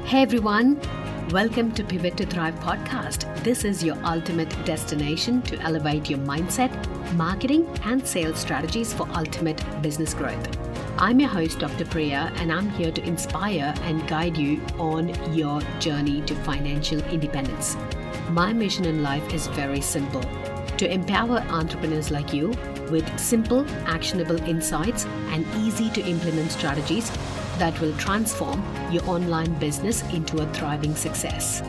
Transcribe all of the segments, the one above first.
Hey everyone, welcome to Pivot to Thrive podcast. This is your ultimate destination to elevate your mindset, marketing, and sales strategies for ultimate business growth. I'm your host, Dr. Priya, and I'm here to inspire and guide you on your journey to financial independence. My mission in life is very simple: to empower entrepreneurs like you with simple, actionable insights and easy to implement strategies that will transform your online business into a thriving success.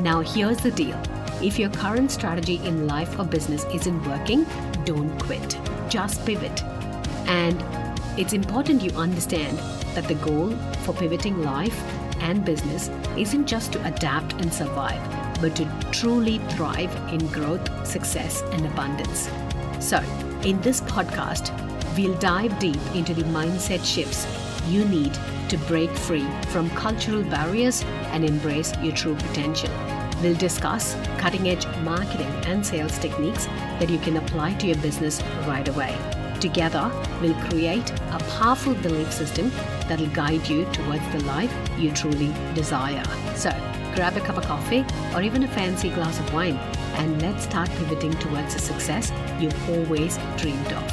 Now, here's the deal. If your current strategy in life or business isn't working, don't quit. Just pivot. And it's important you understand that the goal for pivoting life and business isn't just to adapt and survive, but to truly thrive in growth, success, and abundance. So, in this podcast, we'll dive deep into the mindset shifts you need to break free from cultural barriers and embrace your true potential. We'll discuss cutting-edge marketing and sales techniques that you can apply to your business right away. Together, we'll create a powerful belief system that'll guide you towards the life you truly desire. So, grab a cup of coffee or even a fancy glass of wine, and let's start pivoting towards the success you've always dreamed of.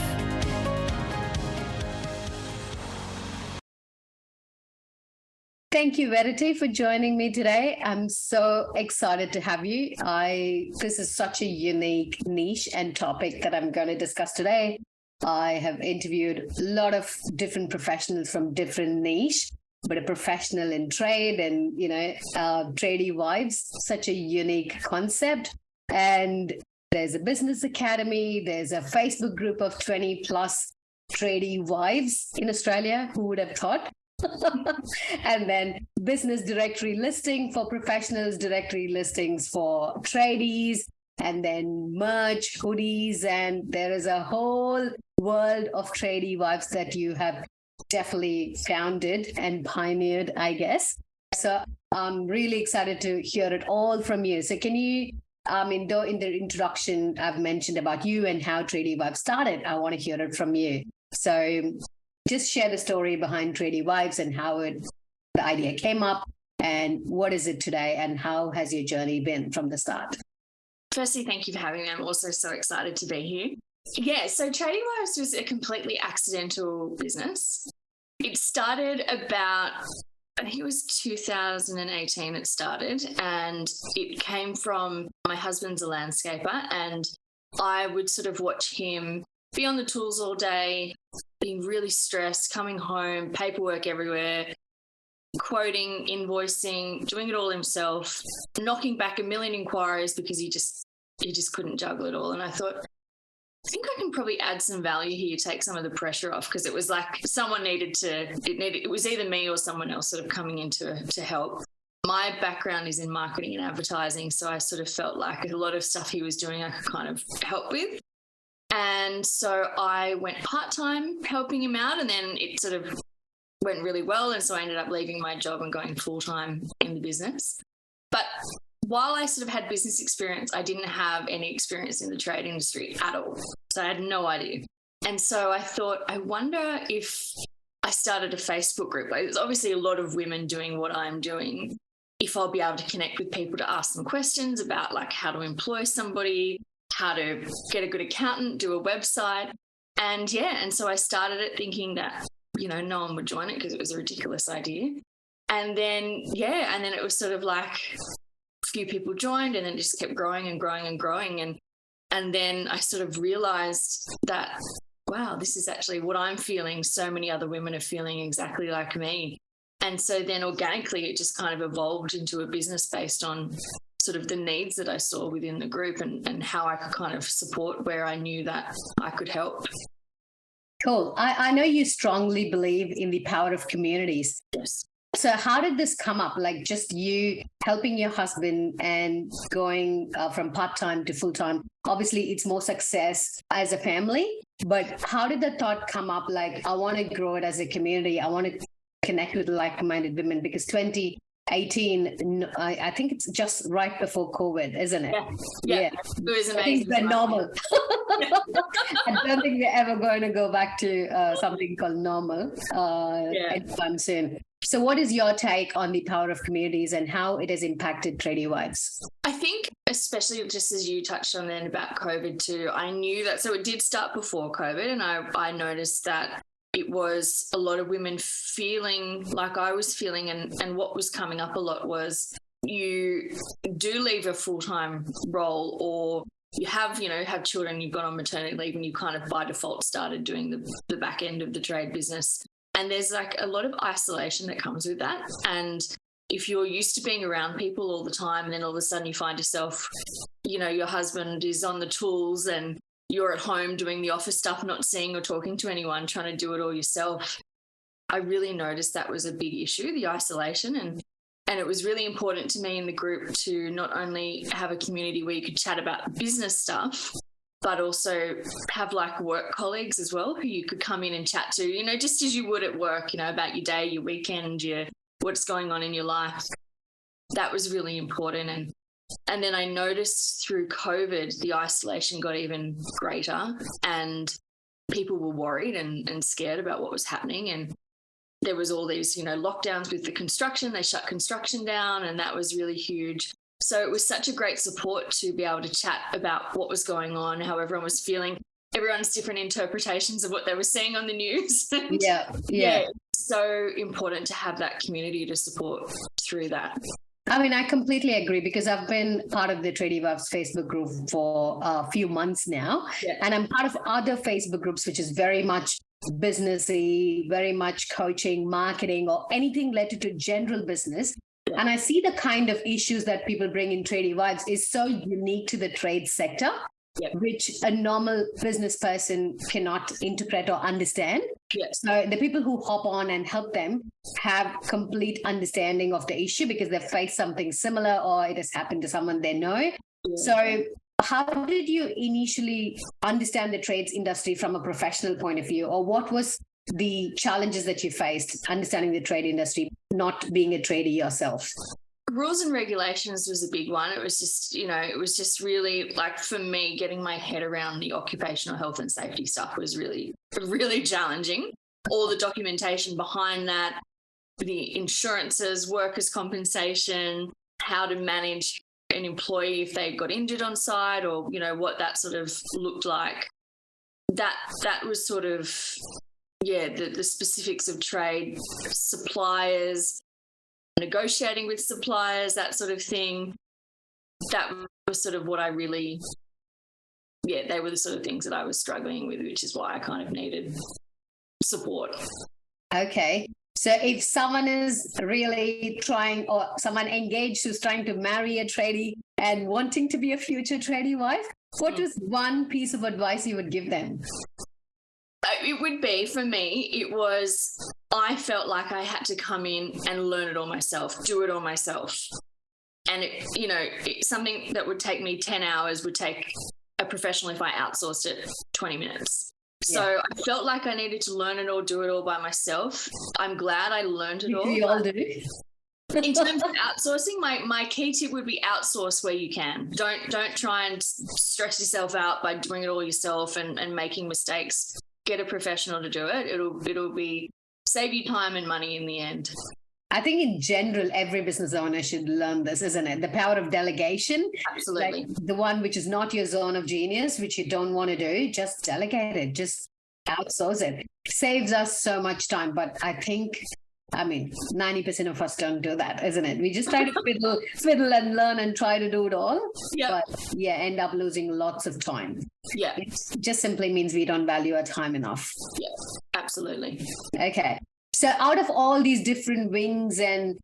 Thank you, Verity, for joining me today. I'm so excited to have you. This is such a unique niche and topic that I'm going to discuss today. I have interviewed a lot of different professionals from different niche, but a professional in trade and, TradieWives, such a unique concept. And there's a business academy. There's a Facebook group of 20 plus TradieWives in Australia. Who would have thought? And then business directory listing for professionals, directory listings for tradies, and then merch, hoodies, and there is a whole world of TradieWives that you have definitely founded and pioneered, I guess. So I'm really excited to hear it all from you. So can you, in the introduction, I've mentioned about you and how TradieWives started. I want to hear it from you. So just share the story behind TradieWives and how the idea came up and what is it today and how has your journey been from the start? Firstly, thank you for having me. I'm also so excited to be here. Yeah, so TradieWives was a completely accidental business. It started about, I think it was 2018 it started, and it came from my husband's a landscaper, and I would sort of watch him be on the tools all day, being really stressed, coming home, paperwork everywhere, quoting, invoicing, doing it all himself, knocking back a million inquiries because he just couldn't juggle it all. And I thought, I think I can probably add some value here, take some of the pressure off, because it was like someone it was either me or someone else sort of coming in to help. My background is in marketing and advertising, so I sort of felt like a lot of stuff he was doing I could kind of help with. And so I went part-time helping him out, and then it sort of went really well. And so I ended up leaving my job and going full-time in the business. But while I sort of had business experience, I didn't have any experience in the trade industry at all. So I had no idea. And so I thought, I wonder if I started a Facebook group. Like, there's obviously a lot of women doing what I'm doing. If I'll be able to connect with people to ask them questions about like how to employ somebody, how to get a good accountant, do a website. And so I started it thinking that, no one would join it because it was a ridiculous idea. And then it was sort of like a few people joined, and then it just kept growing and growing and growing. And then I sort of realized that, wow, this is actually what I'm feeling. So many other women are feeling exactly like me. And so then organically it just kind of evolved into a business based on sort of the needs that I saw within the group and how I could kind of support where I knew that I could help. Cool. I know you strongly believe in the power of communities. Yes. So how did this come up? Like just you helping your husband and going from part-time to full-time? Obviously, it's more success as a family, but how did the thought come up? Like, I want to grow it as a community. I want to connect with like-minded women, because 2018, I think it's just right before COVID, isn't it? Yeah. It was amazing. Things were normal. I don't think we're ever going to go back to something called normal anytime soon. So what is your take on the power of communities and how it has impacted TradieWives? I think, especially just as you touched on then about COVID too, I knew that, so it did start before COVID, and I noticed that it was a lot of women feeling like I was feeling, and what was coming up a lot was you do leave a full-time role, or you have children, you've gone on maternity leave, and you kind of by default started doing the back end of the trade business. And there's like a lot of isolation that comes with that. And if you're used to being around people all the time, and then all of a sudden you find yourself, your husband is on the tools and you're at home doing the office stuff, not seeing or talking to anyone, trying to do it all yourself. I really noticed that was a big issue, the isolation. And it was really important to me in the group to not only have a community where you could chat about business stuff, but also have like work colleagues as well who you could come in and chat to, just as you would at work, about your day, your weekend, what's going on in your life. That was really important. And then I noticed through COVID, the isolation got even greater, and people were worried and scared about what was happening. And there was all these, lockdowns with the construction. They shut construction down, and that was really huge. So it was such a great support to be able to chat about what was going on, how everyone was feeling, everyone's different interpretations of what they were seeing on the news. Yeah. So important to have that community to support through that. I mean, I completely agree, because I've been part of the TradieWives Facebook group for a few months now, and I'm part of other Facebook groups, which is very much businessy, very much coaching, marketing, or anything related to general business. Yeah. And I see the kind of issues that people bring in TradieWives is so unique to the trade sector, which a normal business person cannot interpret or understand. So the people who hop on and help them have complete understanding of the issue because they've faced something similar or it has happened to someone they know. So how did you initially understand the trades industry from a professional point of view, or what was the challenges that you faced understanding the trade industry, not being a tradie yourself? Rules and regulations was a big one. It was just, really like, for me, getting my head around the occupational health and safety stuff was really, really challenging. All the documentation behind that, the insurances, workers' compensation, how to manage an employee if they got injured on site, or, what that sort of looked like. That was sort of, the specifics of trade, suppliers, negotiating with suppliers, that sort of thing. That was sort of what I really, they were the sort of things that I was struggling with, which is why I kind of needed support. Okay. So if someone is really trying, or someone engaged who's trying to marry a tradie and wanting to be a future tradie wife, what is one piece of advice you would give them? It would be, for me, I felt like I had to come in and learn it all myself, do it all myself. And something that would take me 10 hours would take a professional, if I outsourced it, 20 minutes. So I felt like I needed to learn it all, do it all by myself. I'm glad I learned it all. We all do. In terms of outsourcing, my key tip would be outsource where you can. Don't try and stress yourself out by doing it all yourself and making mistakes. Get a professional to do it. It'll be save you time and money in the end. I think in general, every business owner should learn this, isn't it? The power of delegation. Absolutely. Like the one which is not your zone of genius, which you don't want to do, just delegate it. Just outsource it. Saves us so much time. But I think, 90% of us don't do that, isn't it? We just try to fiddle and learn and try to do it all. But end up losing lots of time. It just simply means we don't value our time enough. Yeah, absolutely. Okay. So out of all these different wings and,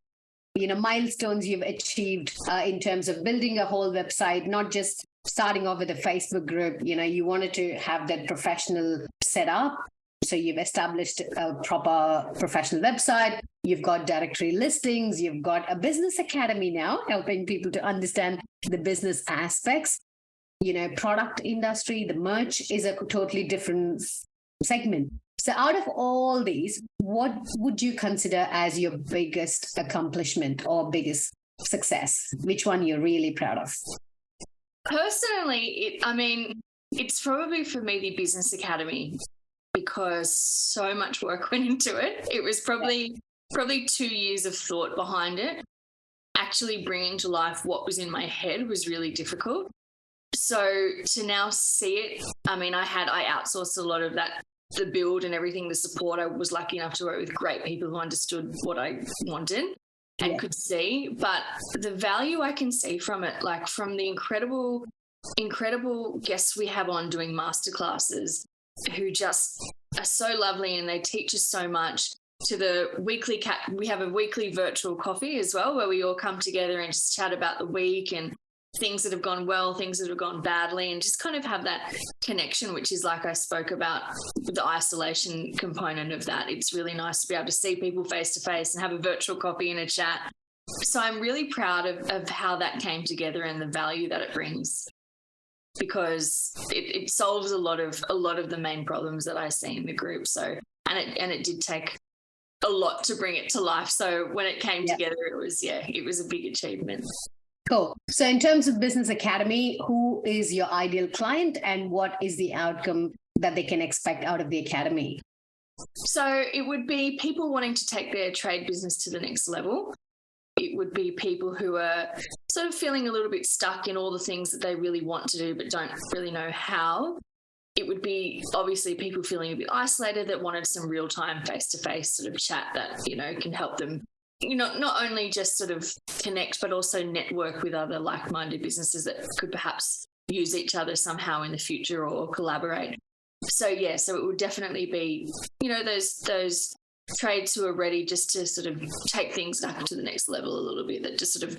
milestones you've achieved in terms of building a whole website, not just starting off with a Facebook group, you wanted to have that professional setup. So you've established a proper professional website. You've got directory listings. You've got a business academy now, helping people to understand the business aspects. Product industry, the merch is a totally different segment. So out of all these, what would you consider as your biggest accomplishment or biggest success? Which one you're really proud of? Personally, it's probably for me the business academy, because so much work went into it. It was probably probably 2 years of thought behind it. Actually bringing to life what was in my head was really difficult. So to now see it, I mean, I outsourced a lot of that, the build and everything, the support. I was lucky enough to work with great people who understood what I wanted and could see. But the value I can see from it, like from the incredible guests we have on doing masterclasses who just are so lovely and they teach us so much, to the weekly we have a weekly virtual coffee as well, where we all come together and just chat about the week and things that have gone well, things that have gone badly, and just kind of have that connection, which is like I spoke about with the isolation component of that. It's really nice to be able to see people face to face and have a virtual coffee and a chat. So I'm really proud of how that came together and the value that it brings, because it solves a lot of the main problems that I see in the group. So and it did take a lot to bring it to life. So when it came together, it was a big achievement. Cool. So in terms of Business Academy, who is your ideal client and what is the outcome that they can expect out of the academy? So it would be people wanting to take their trade business to the next level. It would be people who are sort of feeling a little bit stuck in all the things that they really want to do but don't really know how. It would be obviously people feeling a bit isolated that wanted some real-time face-to-face sort of chat that, can help them, not only just sort of connect, but also network with other like-minded businesses that could perhaps use each other somehow in the future or collaborate. So it would definitely be, those trades who are ready just to sort of take things up to the next level a little bit, that just sort of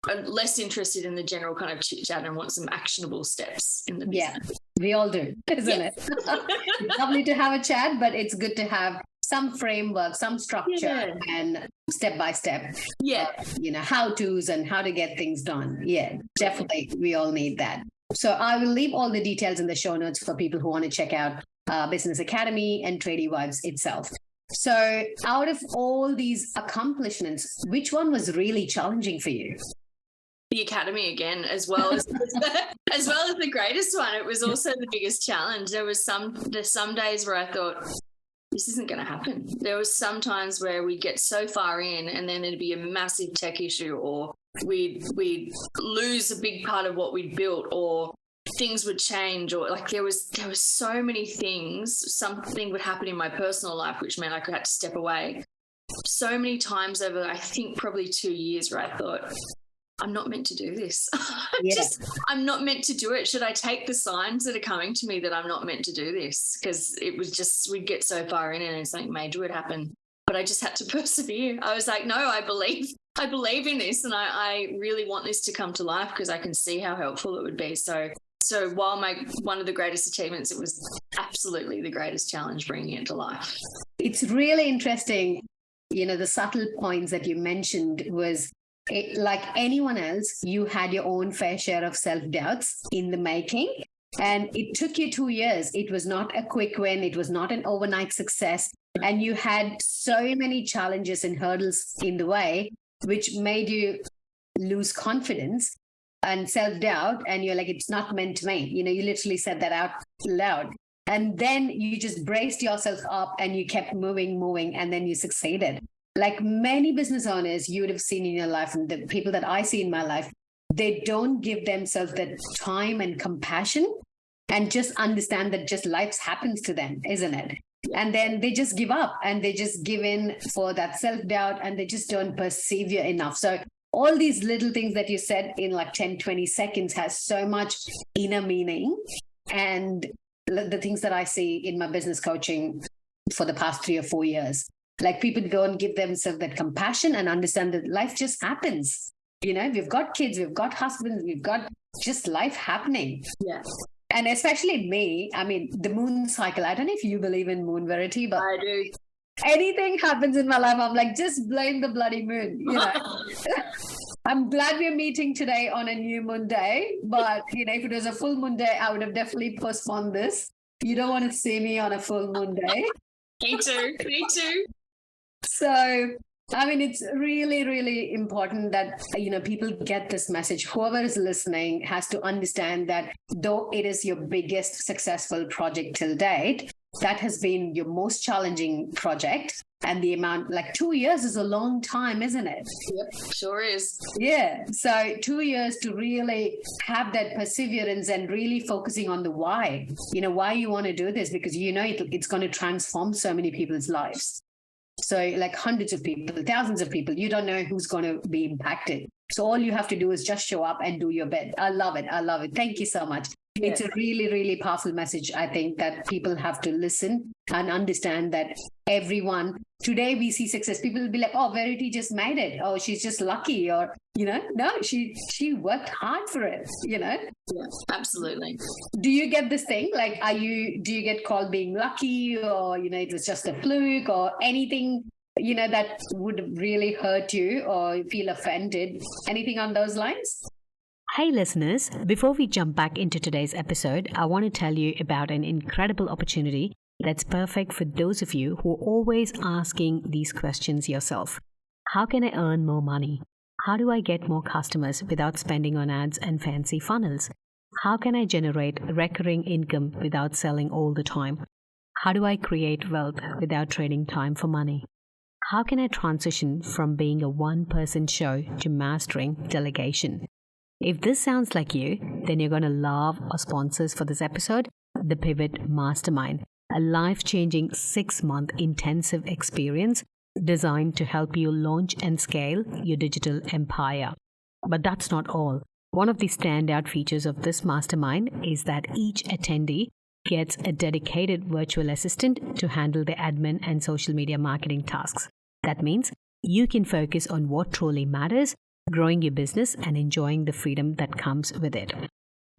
are less interested in the general kind of chit-chat and want some actionable steps in the business. Yeah, we all do, isn't it? It's lovely to have a chat, but it's good to have some framework, some structure and step by step, how-tos and how to get things done. Yeah, definitely. We all need that. So I will leave all the details in the show notes for people who want to check out Business Academy and TradieWives itself. So out of all these accomplishments, which one was really challenging for you? The academy again, as well as the greatest one. It was also the biggest challenge. There's some days where I thought, this isn't going to happen. There was some times where we'd get so far in and then there'd be a massive tech issue, or we'd lose a big part of what we'd built, or things would change, or like there was so many things. Something would happen in my personal life, which meant I could have to step away. So many times over, I think probably 2 years, where I thought, I'm not meant to do this. I'm not meant to do it. Should I take the signs that are coming to me that I'm not meant to do this? Because it was just, we'd get so far in and something major would happen. But I just had to persevere. I was like, no, I believe in this, and I really want this to come to life because I can see how helpful it would be. So while one of the greatest achievements, it was absolutely the greatest challenge bringing it to life. It's really interesting. The subtle points that you mentioned was, like anyone else, you had your own fair share of self-doubts in the making, and it took you 2 years. It was not a quick win. It was not an overnight success, and you had so many challenges and hurdles in the way, which made you lose confidence and self-doubt, and you're like, it's not meant to me. You literally said that out loud, and then you just braced yourself up and you kept moving, and then you succeeded. Like many business owners you would have seen in your life, and the people that I see in my life, they don't give themselves that time and compassion and just understand that just life happens to them, isn't it? And then they just give up and they just give in for that self-doubt, and they just don't persevere enough. So all these little things that you said in like 10, 20 seconds has so much inner meaning. And the things that I see in my business coaching for the past 3 or 4 years, like people don't give themselves that compassion and understand that life just happens. We've got kids, we've got husbands, we've got just life happening. Yeah. And especially me, I mean, the moon cycle, I don't know if you believe in moon, Verity, but I do. Anything happens in my life, I'm like, just blame the bloody moon. I'm glad we're meeting today on a new moon day, but if it was a full moon day, I would have definitely postponed this. You don't want to see me on a full moon day. Me too. So, I mean, it's really, really important that, people get this message. Whoever is listening has to understand that though it is your biggest successful project till date, that has been your most challenging project. And the amount, like 2 years is a long time, isn't it? Yep, sure is. Yeah. So 2 years to really have that perseverance and really focusing on the why, why you want to do this, because it's going to transform so many people's lives. So like hundreds of people, thousands of people, you don't know who's going to be impacted. So all you have to do is just show up and do your bit. I love it. I love it. Thank you so much. Yeah. It's a really, really powerful message, I think, that people have to listen and understand that everyone, today we see success. People will be like, oh, Verity just made it. Oh, she's just lucky. Or, no, she worked hard for it, Yeah, absolutely. Do you get this thing? Like, do you get called being lucky, or, it was just a fluke or anything, that would really hurt you or feel offended? Anything on those lines? Hey listeners, before we jump back into today's episode, I want to tell you about an incredible opportunity that's perfect for those of you who are always asking these questions yourself. How can I earn more money? How do I get more customers without spending on ads and fancy funnels? How can I generate recurring income without selling all the time? How do I create wealth without trading time for money? How can I transition from being a one-person show to mastering delegation? If this sounds like you, then you're going to love our sponsors for this episode, the Pivot Mastermind, a life-changing 6-month intensive experience designed to help you launch and scale your digital empire. But that's not all. One of the standout features of this mastermind is that each attendee gets a dedicated virtual assistant to handle the admin and social media marketing tasks. That means you can focus on what truly matters, growing your business and enjoying the freedom that comes with it.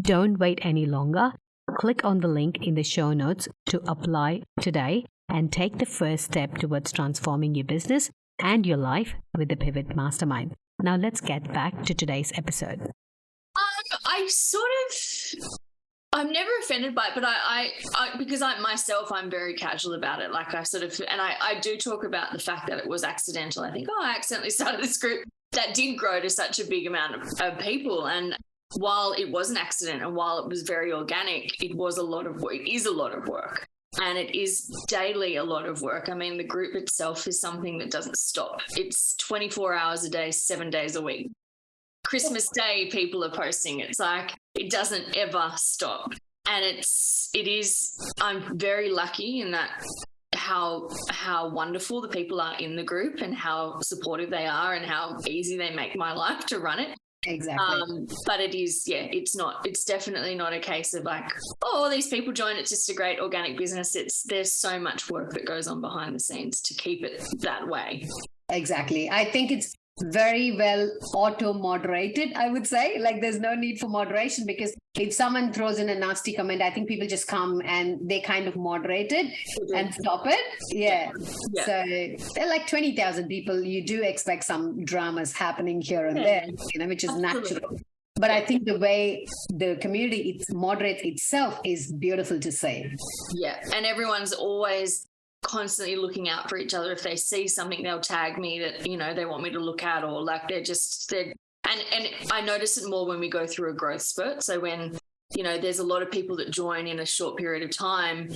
Don't wait any longer. Click on the link in the show notes to apply today and take the first step towards transforming your business and your life with the Pivot Mastermind. Now let's get back to today's episode. I'm never offended by it, but I because I'm very casual about it. Like I do talk about the fact that it was accidental. I think, I accidentally started this group that did grow to such a big amount of people. And while it was an accident and while it was very organic, it was a lot of work. It is a lot of work. And it is daily a lot of work. I mean, the group itself is something that doesn't stop. It's 24 hours a day, 7 days a week. Christmas Day, people are posting. It's like, it doesn't ever stop. And I'm very lucky in that how wonderful the people are in the group and how supportive they are and how easy they make my life to run it. Exactly. But it's definitely not a case of like, these people join, it's just a great organic business. There's so much work that goes on behind the scenes to keep it that way. Exactly. I think it's very well auto-moderated, I would say. Like, there's no need for moderation, because if someone throws in a nasty comment, I think people just come and they kind of moderate it and stop it. Yeah. So they're like 20,000 people. You do expect some dramas happening here and there, which is natural. But I think the way the community moderates itself is beautiful to see. Yeah. And everyone's always constantly looking out for each other. If they see something, they'll tag me that, they want me to look at, or like and I notice it more when we go through a growth spurt. So when, there's a lot of people that join in a short period of time,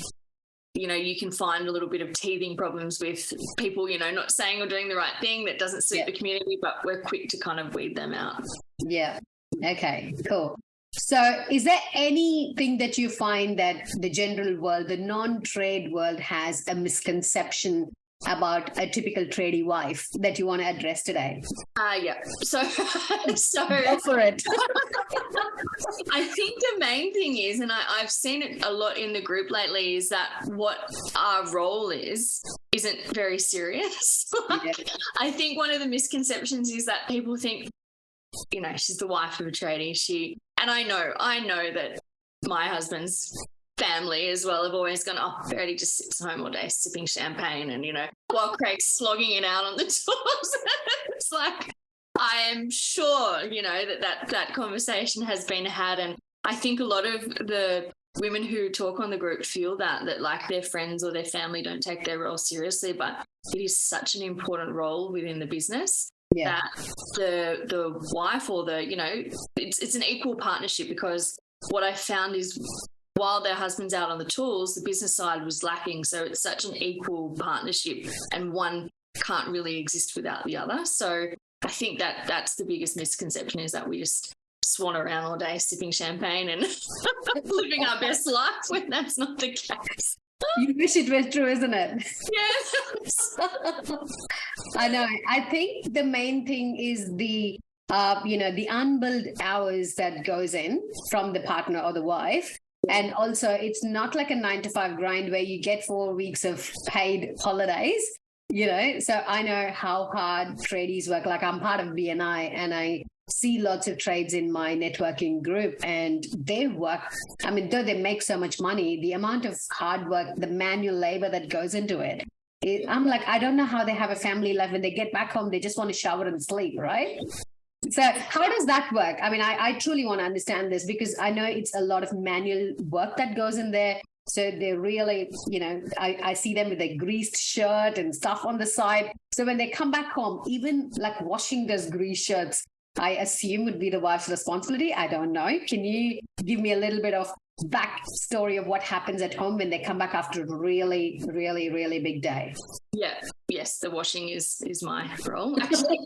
you can find a little bit of teething problems with people, not saying or doing the right thing that doesn't suit the community, but we're quick to kind of weed them out. Yeah. Okay, cool. So is there anything that you find that the general world, the non-trade world, has a misconception about a typical tradie wife that you want to address today? Yeah. So go for it. I think the main thing is, and I've seen it a lot in the group lately, is that what our role isn't very serious. I think one of the misconceptions is that people think, she's the wife of a tradie. And I know that my husband's family as well have always gone, Verity just sits home all day sipping champagne and, while Craig's slogging it out on the tours. It's like, I am sure, that conversation has been had. And I think a lot of the women who talk on the group feel that like their friends or their family don't take their role seriously, but it is such an important role within the business. Yeah. That the wife or it's an equal partnership, because what I found is while their husband's out on the tools, the business side was lacking. So it's such an equal partnership, and one can't really exist without the other. So I think that's the biggest misconception, is that we just swan around all day sipping champagne and living our best life, when that's not the case. You wish it was true, isn't it? Yes. I know. I think the main thing is the the unbilled hours that goes in from the partner or the wife. And also, it's not like a 9-to-5 grind where you get 4 weeks of paid holidays. So I know how hard tradies work. Like, I'm part of BNI, and I see lots of trades in my networking group, and they work. I mean, though they make so much money, the amount of hard work, the manual labor that goes into it, I'm like, I don't know how they have a family life. When they get back home, they just want to shower and sleep, right? So how does that work? I mean, I truly want to understand this, because I know it's a lot of manual work that goes in there. So they really, I see them with a greased shirt and stuff on the side. So when they come back home, even like washing those greased shirts, I assume would be the wife's responsibility. I don't know. Can you give me a little bit of backstory of what happens at home when they come back after a really, really, really big day? Yeah. Yes, the washing is my role, actually.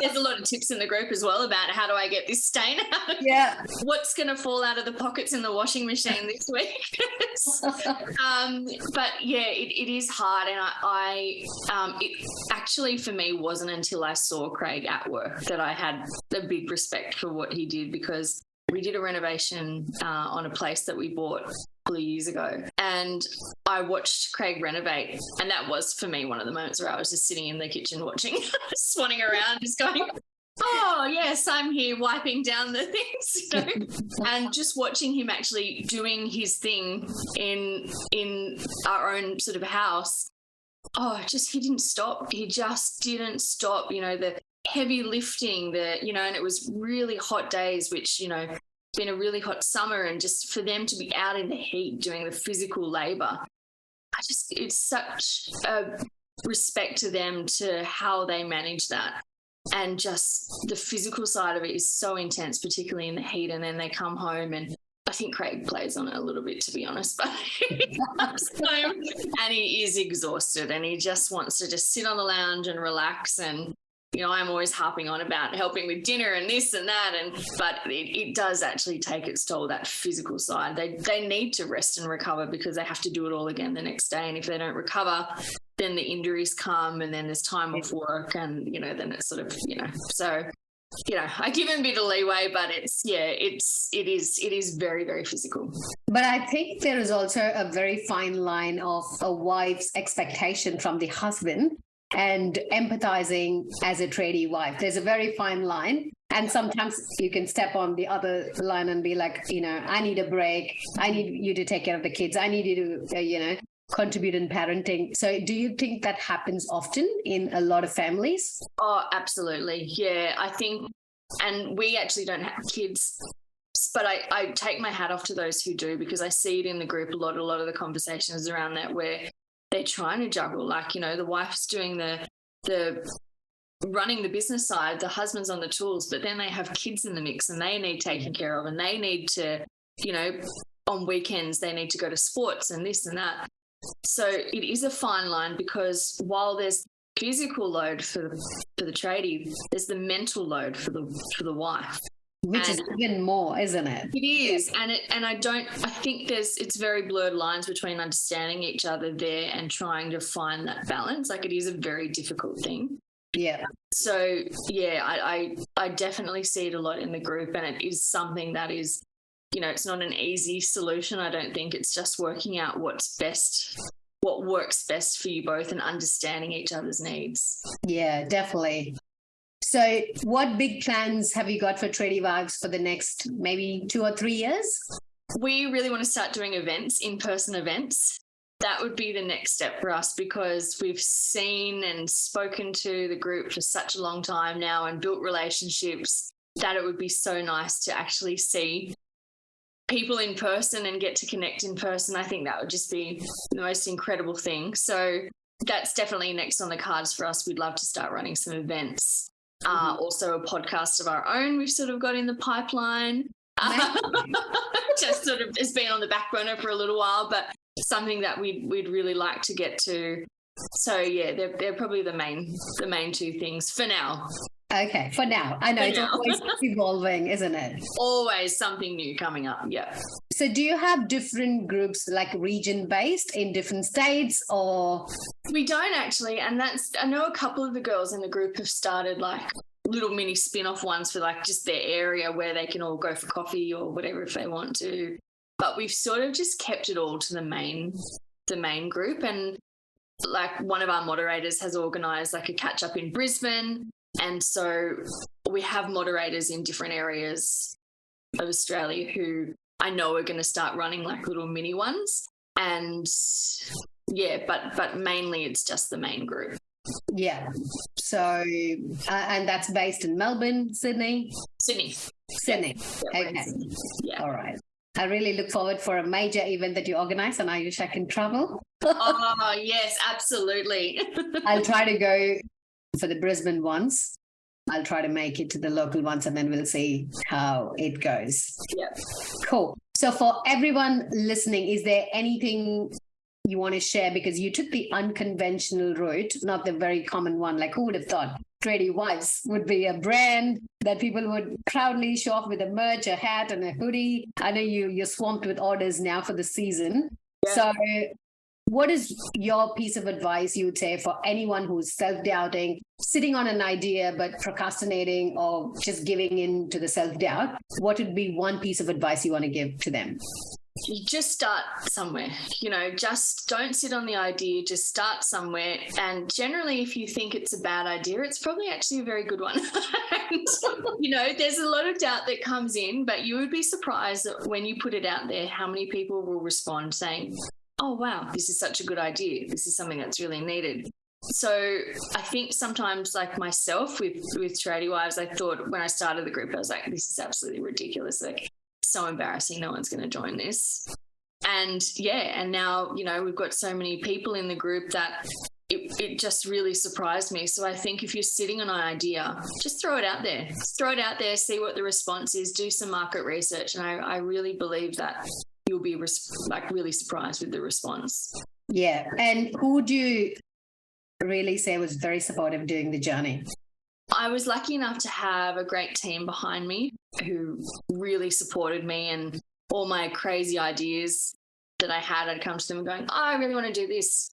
There's a lot of tips in the group as well about how do I get this stain out. Yeah. What's going to fall out of the pockets in the washing machine this week? But yeah, it is hard. And it actually for me wasn't until I saw Craig at work that I had a big respect for what he did, because we did a renovation on a place that we bought a couple of years ago, and I watched Craig renovate, and that was for me one of the moments where I was just sitting in the kitchen watching, swanning around, just going, oh yes, I'm here wiping down the things, and just watching him actually doing his thing in our own sort of house. Oh, he didn't stop. He just didn't stop. The heavy lifting, and it was really hot days, which, been a really hot summer, and just for them to be out in the heat doing the physical labor, it's such a respect to them, to how they manage that. And just the physical side of it is so intense, particularly in the heat. And then they come home, and I think Craig plays on it a little bit, to be honest, but he comes home and he is exhausted, and he just wants to just sit on the lounge and relax. And I'm always harping on about helping with dinner and this and that, but it does actually take its toll, that physical side. They need to rest and recover, because they have to do it all again the next day. And if they don't recover, then the injuries come, and then there's time off work, and then it's sort of so I give him a bit of leeway, but it is very, very physical. But I think there is also a very fine line of a wife's expectation from the husband and empathizing as a tradie wife. There's a very fine line. And sometimes you can step on the other line and be like, I need a break. I need you to take care of the kids. I need you to, contribute in parenting. So do you think that happens often in a lot of families? Oh, absolutely. Yeah, I think, and we actually don't have kids, but I take my hat off to those who do, because I see it in the group a lot of the conversations around that, where they're trying to juggle, like, the wife's doing the running the business side, the husband's on the tools, but then they have kids in the mix, and they need taken care of, and they need to, on weekends, they need to go to sports and this and that. So it is a fine line, because while there's physical load for the tradie, there's the mental load for the wife. Which is even more, isn't it? It is. And I think it's very blurred lines between understanding each other there and trying to find that balance. Like, it is a very difficult thing. Yeah. So yeah, I definitely see it a lot in the group, and it is something that is, it's not an easy solution. I don't think it's just working out what works best for you both, and understanding each other's needs. Yeah, definitely. So what big plans have you got for TradieWives for the next maybe 2 or 3 years? We really want to start doing events, in-person events. That would be the next step for us, because we've seen and spoken to the group for such a long time now and built relationships, that it would be so nice to actually see people in person and get to connect in person. I think that would just be the most incredible thing. So that's definitely next on the cards for us. We'd love to start running some events. Also a podcast of our own we've sort of got in the pipeline. Just sort of has been on the back burner for a little while, but something that we'd really like to get to. So yeah, they're probably the main two things for now. Okay, for now. I know it's always evolving, isn't it? Always something new coming up. Yeah. So do you have different groups, like region based in different states, or? We don't actually, and I know a couple of the girls in the group have started like little mini spin-off ones for like just their area where they can all go for coffee or whatever if they want to. But we've sort of just kept it all to the main group. And like one of our moderators has organised like a catch up in Brisbane. And so we have moderators in different areas of Australia who I know are going to start running like little mini ones. And yeah, but mainly it's just the main group. Yeah. So, and that's based in Melbourne, Sydney? Sydney. Sydney. Yeah, okay. Sydney. Yeah. All right. I really look forward for a major event that you organize, and I wish I can travel. Oh, yes, absolutely. I'll try to go for the Brisbane ones. I'll try to make it to the local ones, and then we'll see how it goes. Yeah. Cool. So for everyone listening, is there anything you want to share? Because you took the unconventional route, not the very common one. Like, who would have thought TradieWives would be a brand that people would proudly show off with a merch, a hat, and a hoodie? I know you're swamped with orders now for the season. Yeah. So what is your piece of advice you would say for anyone who's self-doubting, sitting on an idea but procrastinating or just giving in to the self-doubt? What would be one piece of advice you want to give to them? You just start somewhere, just don't sit on the idea, just start somewhere. And generally, if you think it's a bad idea, it's probably actually a very good one. And, there's a lot of doubt that comes in, but you would be surprised that when you put it out there, how many people will respond saying, oh, wow, this is such a good idea. This is something that's really needed. So I think sometimes, like myself with TradieWives, I thought when I started the group, I was like, this is absolutely ridiculous. Like, so embarrassing. No one's going to join this. And now, we've got so many people in the group that it just really surprised me. So I think if you're sitting on an idea, just throw it out there. Just throw it out there, see what the response is, do some market research. And I really believe that you'll be really surprised with the response. Yeah. And who do you really say was very supportive during the journey? I was lucky enough to have a great team behind me who really supported me, and all my crazy ideas that I had, I'd come to them and going, oh, I really want to do this.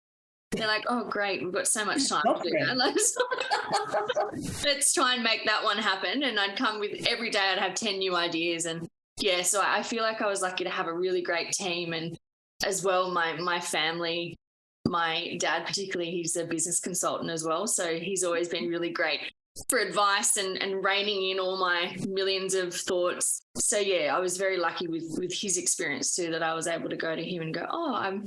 They're like, oh, great, we've got so much time to do that. Let's try and make that one happen. And I'd come with every day, I'd have 10 new ideas. And yeah, so I feel like I was lucky to have a really great team. And as well, my family, my dad particularly, he's a business consultant as well. So he's always been really great for advice and reining in all my millions of thoughts. So yeah, I was very lucky with his experience too, that I was able to go to him and go, oh, I'm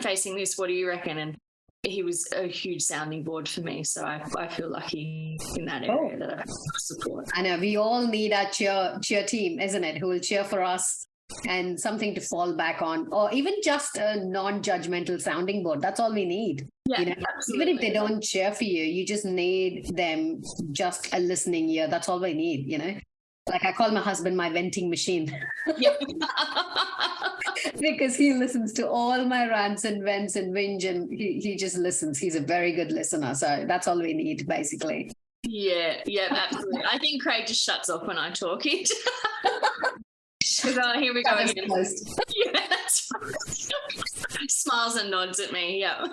facing this. What do you reckon? And he was a huge sounding board for me. So I feel lucky in that area that I have support. I know we all need our cheer team, isn't it? Who will cheer for us and something to fall back on, or even just a non-judgmental sounding board. That's all we need. Yeah, even if they don't cheer for you, you just need them, just a listening ear. That's all we need, Like I call my husband my venting machine. Because he listens to all my rants and vents and whinge, and he just listens. He's a very good listener. So that's all we need, basically. Yeah, absolutely. I think Craig just shuts off when I talk. Here we go again. Yeah, that's right. Smiles and nods at me. Yeah.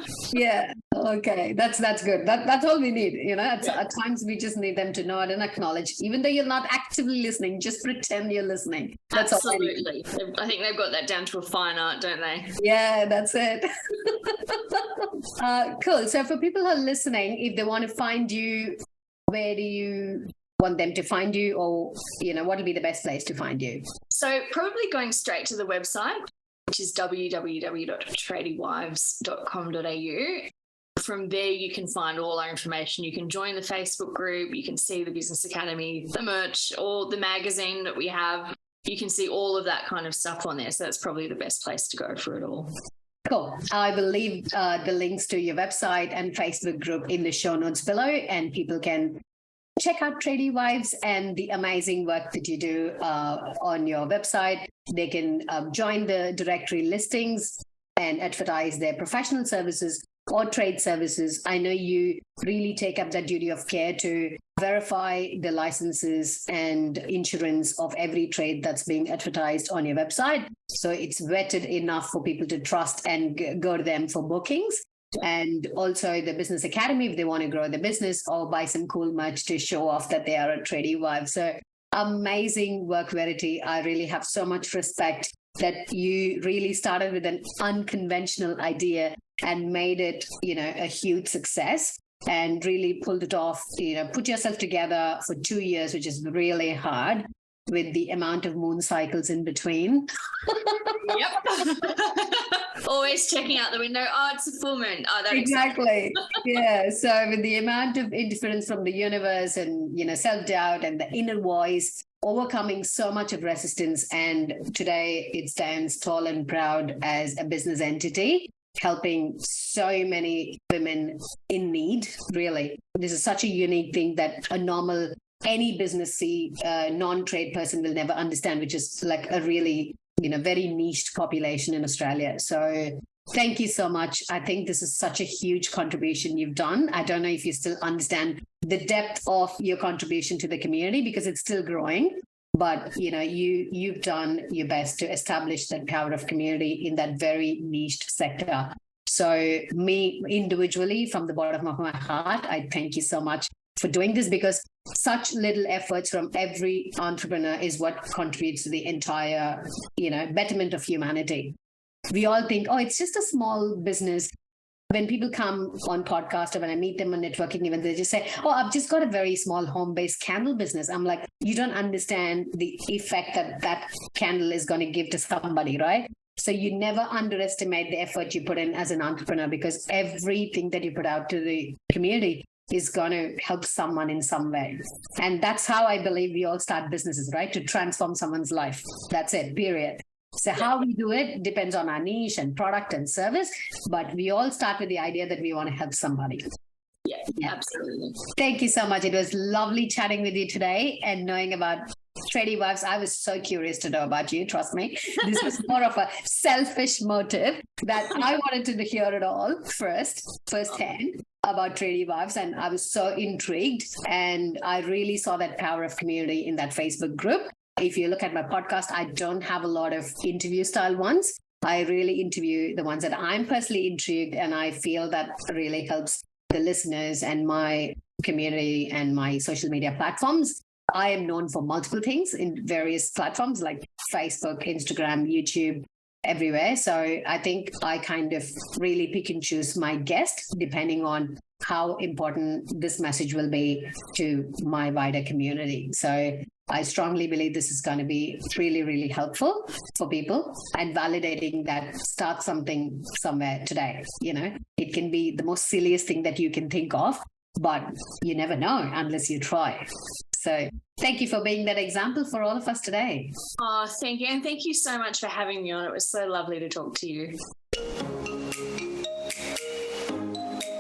Okay. That's good. That's all we need. At times we just need them to nod and acknowledge, even though you're not actively listening. Just pretend you're listening. That's absolutely. I think they've got that down to a fine art, don't they? Yeah, that's it. Cool. So for people who are listening, if they want to find you, where do you want them to find you, or what will be the best place to find you? So probably going straight to the website, which is www.tradiewives.com.au. From there you can find all our information. You can join the Facebook group, you can see the Business Academy, the merch, or the magazine that we have. You can see all of that kind of stuff on there. So that's probably the best place to go for it all. Cool. I will leave the links to your website and Facebook group in the show notes below, and people can check out TradieWives and the amazing work that you do on your website. They can join the directory listings and advertise their professional services or trade services. I know you really take up that duty of care to verify the licenses and insurance of every trade that's being advertised on your website. So it's vetted enough for people to trust and go to them for bookings. And also the Business Academy, if they want to grow the business or buy some cool merch to show off that they are a TradieWives. So amazing work, Verity. I really have so much respect that you really started with an unconventional idea and made it, a huge success and really pulled it off, put yourself together for 2 years, which is really hard with the amount of moon cycles in between. Yep. Always checking out the window. Oh, it's a full moon. Oh, that exactly. Yeah. So with the amount of interference from the universe and, self-doubt and the inner voice, overcoming so much of resistance. And today it stands tall and proud as a business entity, helping so many women in need, really. This is such a unique thing that a normal, any businessy, non-trade person will never understand, which is like a really, very niched population in Australia. So thank you so much. I think this is such a huge contribution you've done. I don't know if you still understand the depth of your contribution to the community because it's still growing. But, you've done your best to establish that power of community in that very niched sector. So me individually, from the bottom of my heart, I thank you so much for doing this because such little efforts from every entrepreneur is what contributes to the entire, betterment of humanity. We all think, oh, it's just a small business. When people come on podcast or when I meet them on networking events, they just say, oh, I've just got a very small home-based candle business. I'm like, you don't understand the effect that candle is going to give to somebody, right? So you never underestimate the effort you put in as an entrepreneur because everything that you put out to the community is going to help someone in some way. And that's how I believe we all start businesses, right? To transform someone's life. That's it, period. So how we do it depends on our niche and product and service, but we all start with the idea that we want to help somebody. Yeah, absolutely. Thank you so much. It was lovely chatting with you today and knowing about TradieWives. I was so curious to know about you, trust me. This was more of a selfish motive that I wanted to hear it all firsthand about TradieWives, and I was so intrigued, and I really saw that power of community in that Facebook group. If you look at my podcast, I don't have a lot of interview style ones. I really interview the ones that I'm personally intrigued, and I feel that really helps the listeners and my community and my social media platforms. I am known for multiple things in various platforms like Facebook, Instagram, YouTube, everywhere. So I think I kind of really pick and choose my guests depending on how important this message will be to my wider community. So I strongly believe this is going to be really, really helpful for people and validating that start something somewhere today. It can be the most silliest thing that you can think of, but you never know unless you try. So thank you for being that example for all of us today. Oh, thank you. And thank you so much for having me on. It was so lovely to talk to you.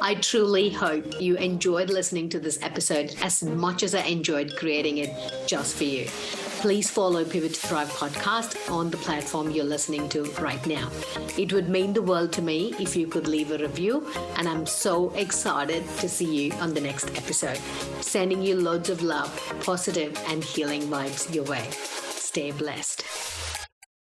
I truly hope you enjoyed listening to this episode as much as I enjoyed creating it just for you. Please follow Pivot to Thrive podcast on the platform you're listening to right now. It would mean the world to me if you could leave a review, and I'm so excited to see you on the next episode. Sending you loads of love, positive, and healing vibes your way. Stay blessed.